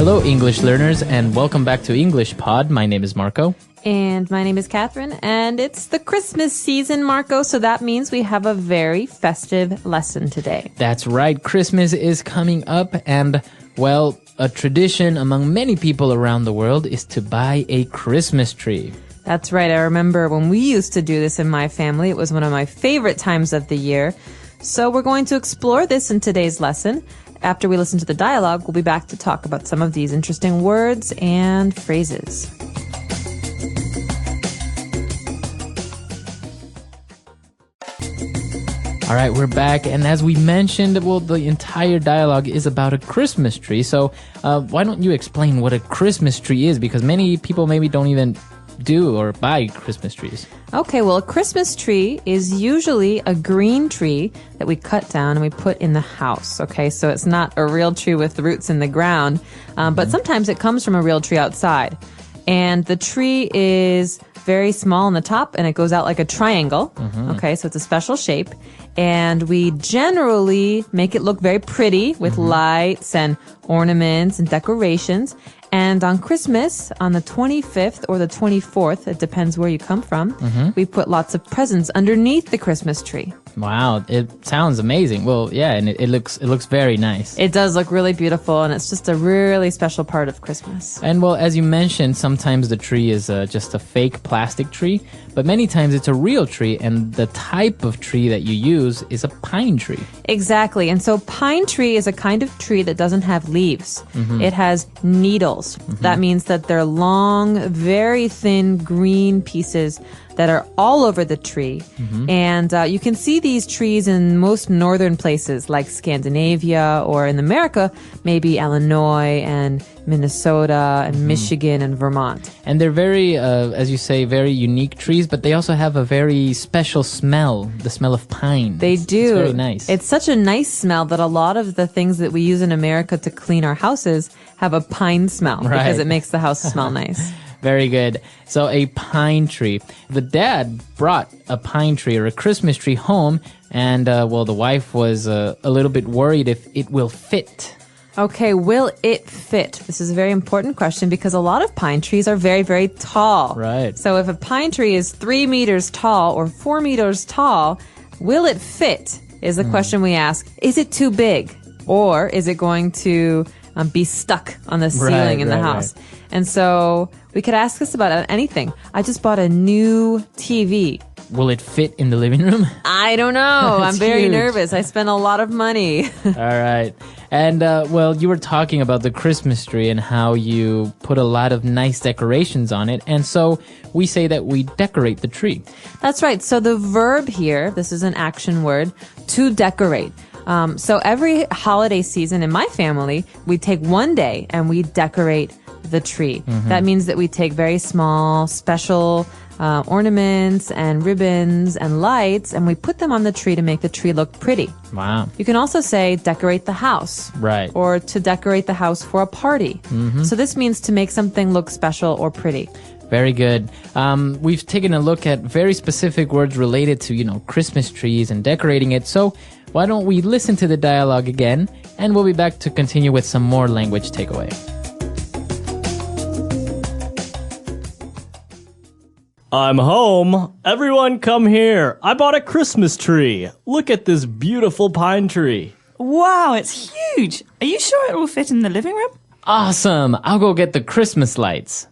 Hello, English learners, and welcome back to English Pod. My name is Marco. And my name is Catherine, and it's the Christmas season, Marco, so that means we have a very festive lesson today. That's right. Christmas is coming up, and, well, a tradition among many people around the world is to buy a Christmas tree. That's right. I remember when we used to do this in my family. It was one of my favorite times of the year. So we're going to explore this in today's lesson. After we listen to the dialogue, we'll be back to talk about some of these interesting words and phrases. All right, we're back, and as we mentioned, well, the entire dialogue is about a Christmas tree. So why don't you explain what a Christmas tree is? Because many people maybe don't even do or buy Christmas trees. Okay, well, a Christmas tree is usually a green tree that we cut down and we put in the house. Okay, so it's not a real tree with roots in the ground, but sometimes it comes from a real tree outside. And the tree is very small on the top and it goes out like a triangle. Okay, so it's a special shape. And we generally make it look very pretty with lights and ornaments and decorations. And on Christmas, on the 25th or the 24th, it depends where you come from, we put lots of presents underneath the Christmas tree. Wow, it sounds amazing. Well, yeah, and it looks very nice. It does look really beautiful, and it's just a really special part of Christmas. And well, as you mentioned, sometimes the tree is just a fake plastic tree, but many times it's a real tree, and the type of tree that you use is a pine tree. Exactly, and so pine tree is a kind of tree that doesn't have leaves. It has needles. That means that they're long, very thin green pieces that are all over the tree. And you can see these trees in most northern places like Scandinavia, or in America, maybe Illinois and Minnesota and Michigan and Vermont. And they're very, as you say, very unique trees, but they also have a very special smell, the smell of pine. They do. It's very nice. It's such a nice smell that a lot of the things that we use in America to clean our houses have a pine smell because it makes the house smell nice. Very good. So a pine tree. The dad brought a pine tree or a Christmas tree home, and well, the wife was a little bit worried if it will fit. Okay, will it fit? This is a very important question because a lot of pine trees are very, very tall. Right. So if a pine tree is 3 meters tall or 4 meters tall, will it fit is the question we ask. Is it too big? Or is it going to be stuck on the ceiling in the house? Right. And so we could ask this about anything. I just bought a new TV. Will it fit in the living room? I don't know. I'm very nervous. I spent a lot of money. All right. And, well, you were talking about the Christmas tree and how you put a lot of nice decorations on it. And so we say that we decorate the tree. That's right. So the verb here, this is an action word, to decorate. So every holiday season in my family, we take one day and we decorate the tree. That means that we take very small, special ornaments and ribbons and lights, and we put them on the tree to make the tree look pretty. Wow. You can also say decorate the house. Right. Or to decorate the house for a party. So this means to make something look special or pretty. Very good. We've taken a look at very specific words related to, Christmas trees and decorating it. So why don't we listen to the dialogue again, and we'll be back to continue with some more language takeaway. I'm home. Everyone come here. I bought a Christmas tree. Look at this beautiful pine tree. Wow, it's huge. Are you sure it will fit in the living room? Awesome. I'll go get the Christmas lights.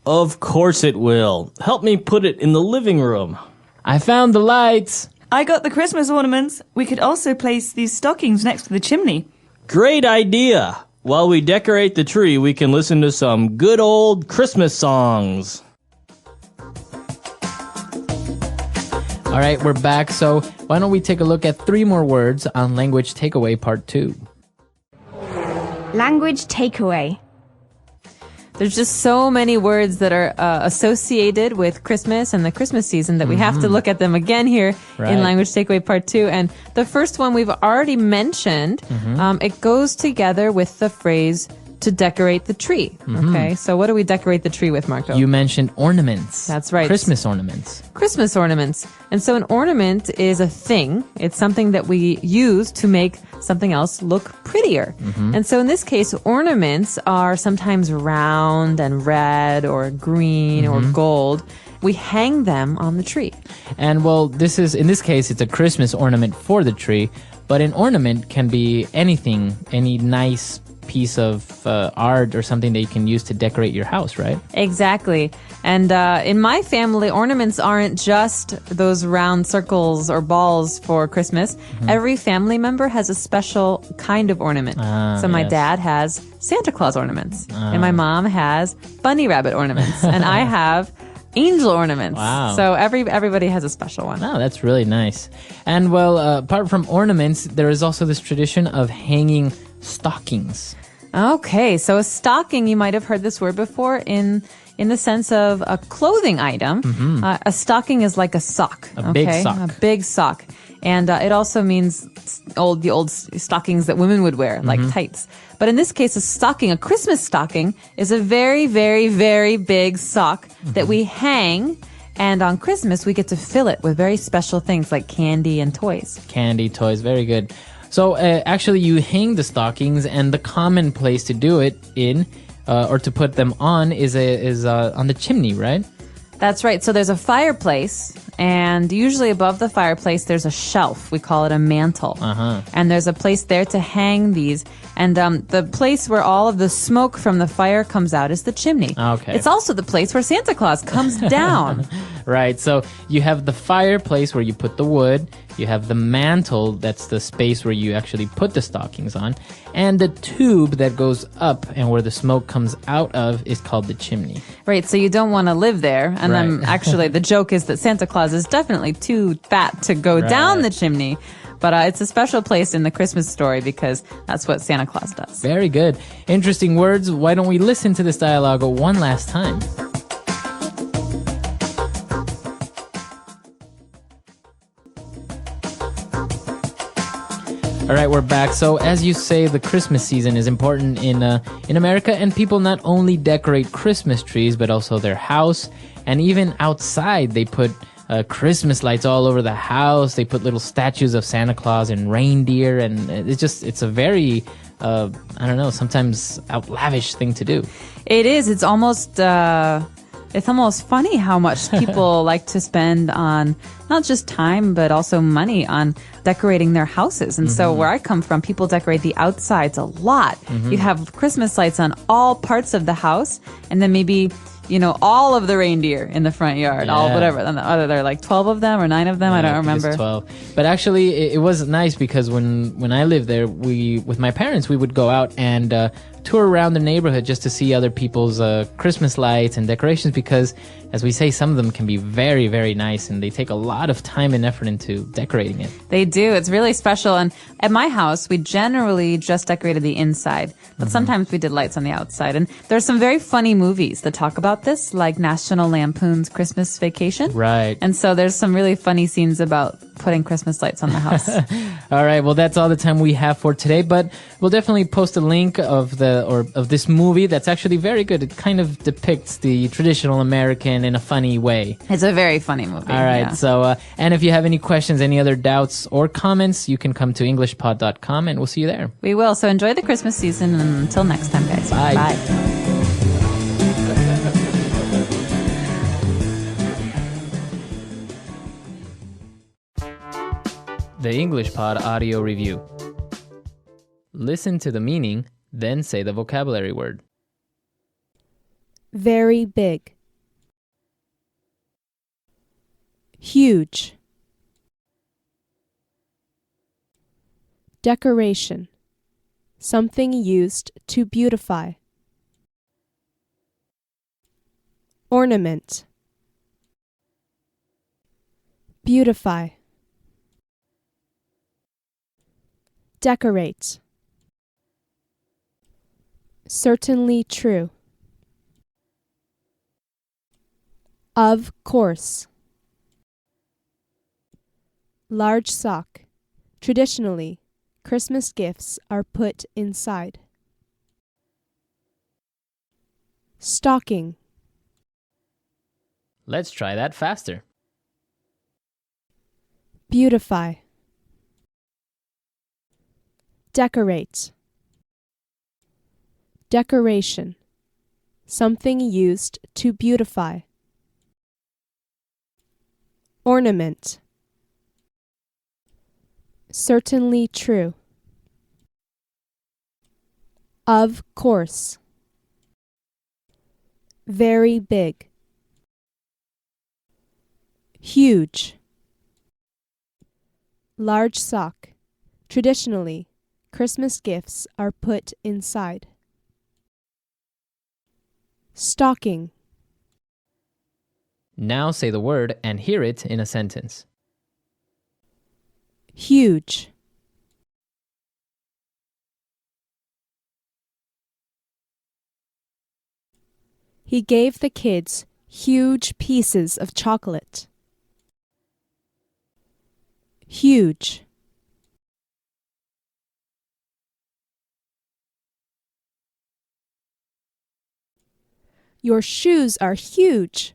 Of course it will. Help me put it in the living room. I found the lights. I got the Christmas ornaments. We could also place these stockings next to the chimney. Great idea. While we decorate the tree, we can listen to some good old Christmas songs. All right, we're back. So why don't we take a look at 3 more words on Language Takeaway Part 2. Language Takeaway. There's just so many words that are associated with Christmas and the Christmas season that we have to look at them again here in Language Takeaway Part 2. And the first one we've already mentioned, it goes together with the phrase to decorate the tree. Okay, so what do we decorate the tree with, Marco? You mentioned ornaments. That's right. Christmas ornaments. Christmas ornaments. And so an ornament is a thing. It's something that we use to make something else look prettier. And so in this case, ornaments are sometimes round and red or green or gold. We hang them on the tree. And well, in this case, it's a Christmas ornament for the tree, but an ornament can be anything, any nice piece of art or something that you can use to decorate your house, right? Exactly. And in my family, ornaments aren't just those round circles or balls for Christmas. Every family member has a special kind of ornament. So my dad has Santa Claus ornaments, and my mom has bunny rabbit ornaments, and I have angel ornaments. Wow. So everybody has a special one. Oh, that's really nice. And well, apart from ornaments, there is also this tradition of hanging stockings. Okay, so a stocking, you might have heard this word before in the sense of a clothing item. A stocking is like a sock. A big sock. A big sock. And it also means the old stockings that women would wear, like tights. But in this case, a Christmas stocking, is a very, very, very big sock that we hang. And on Christmas, we get to fill it with very special things like candy and toys. Candy, toys, very good. So actually, you hang the stockings, and the common place to do it or to put them on is on the chimney, right? That's right. So there's a fireplace, and usually above the fireplace, there's a shelf. We call it a mantle. And there's a place there to hang these. And the place where all of the smoke from the fire comes out is the chimney. Okay. It's also the place where Santa Claus comes down. Right. So you have the fireplace where you put the wood. You have the mantle, that's the space where you actually put the stockings on. And the tube that goes up and where the smoke comes out of is called the chimney. Right, so you don't want to live there. And then Right. actually the joke is that Santa Claus is definitely too fat to go down the chimney. But it's a special place in the Christmas story because that's what Santa Claus does. Very good. Interesting words. Why don't we listen to this dialogue one last time? All right, we're back. So, as you say, the Christmas season is important in America, and people not only decorate Christmas trees, but also their house, and even outside they put Christmas lights all over the house. They put little statues of Santa Claus and reindeer, and it's a very I don't know, sometimes lavish thing to do. It is. It's almost funny how much people like to spend on not just time, but also money on decorating their houses. And so where I come from, people decorate the outsides a lot. You have Christmas lights on all parts of the house, and then maybe, all of the reindeer in the front yard, all whatever. Are there like 12 of them or 9 of them? I don't remember. It's 12. But actually, it was nice because when I lived there, with my parents, we would go out and tour around the neighborhood just to see other people's Christmas lights and decorations because, as we say, some of them can be very, very nice and they take a lot of time and effort into decorating it. They do. It's really special. And at my house, we generally just decorated the inside, but sometimes we did lights on the outside. And there's some very funny movies that talk about this, like National Lampoon's Christmas Vacation. Right. And so there's some really funny scenes about putting Christmas lights on the house. All right. Well, that's all the time we have for today, but we'll definitely post a link of this movie that's actually very good. It kind of depicts the traditional American in a funny way. It's a very funny movie. All right. Yeah. So, and if you have any questions, any other doubts or comments, you can come to EnglishPod.com and we'll see you there. We will. So enjoy the Christmas season, and until next time, guys. Bye. Bye. The English Pod Audio Review. Listen to the meaning, then say the vocabulary word. Very big. Huge. Decoration. Something used to beautify. Ornament. Beautify. Decorate. Certainly true. Of course. Large sock. Traditionally, Christmas gifts are put inside. Stocking. Let's try that faster. Beautify. Decorate. Decoration. Something used to beautify. Ornament. Certainly true. Of course. Very big. Huge. Large sock. Traditionally, Christmas gifts are put inside. Stocking. Now say the word and hear it in a sentence. Huge. He gave the kids huge pieces of chocolate. Huge. Your shoes are huge.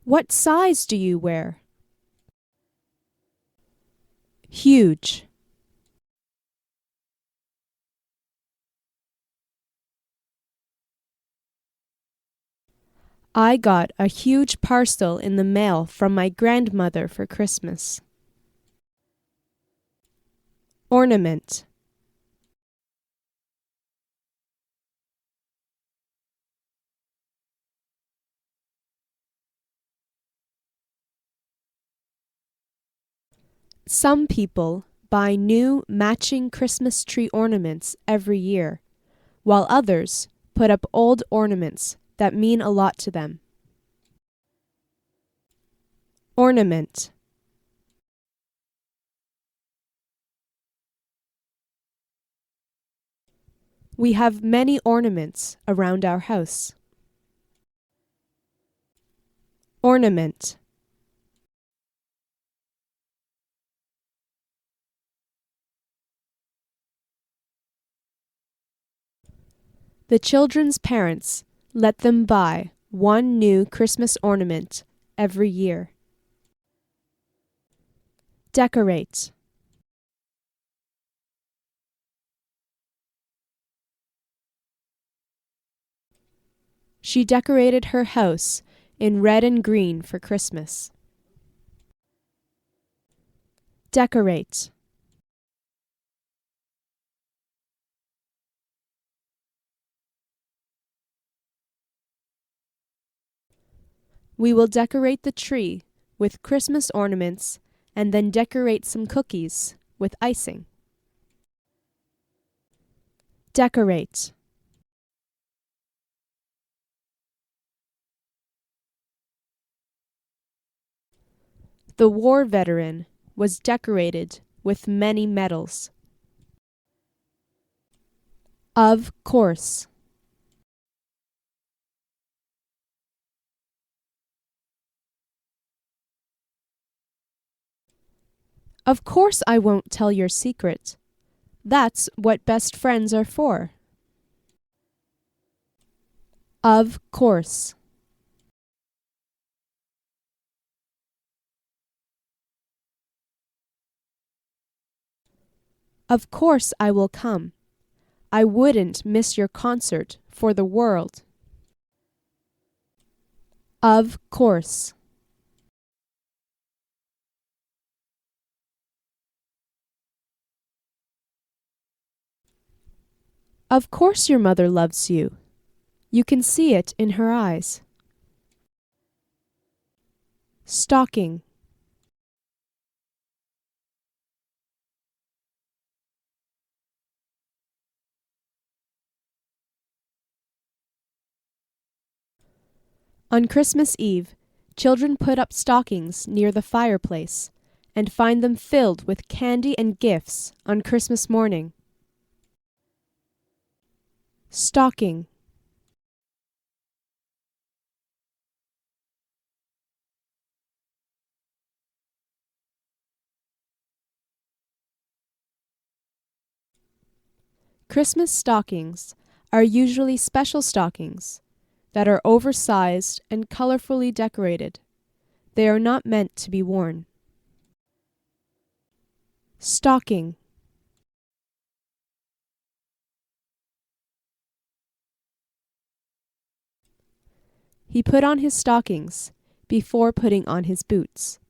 What size do you wear? Huge. I got a huge parcel in the mail from my grandmother for Christmas. Ornament. Some people buy new matching Christmas tree ornaments every year, while others put up old ornaments that mean a lot to them. Ornament. We have many ornaments around our house. Ornament. The children's parents let them buy one new Christmas ornament every year. Decorate. She decorated her house in red and green for Christmas. Decorate. We will decorate the tree with Christmas ornaments and then decorate some cookies with icing. Decorate. The war veteran was decorated with many medals. Of course. Of course I won't tell your secret. That's what best friends are for. Of course. Of course I will come. I wouldn't miss your concert for the world. Of course. Of course your mother loves you. You can see it in her eyes. Stocking. On Christmas Eve, children put up stockings near the fireplace and find them filled with candy and gifts on Christmas morning. Stocking. Christmas stockings are usually special stockings, that are oversized and colorfully decorated. They are not meant to be worn. Stocking. He put on his stockings before putting on his boots.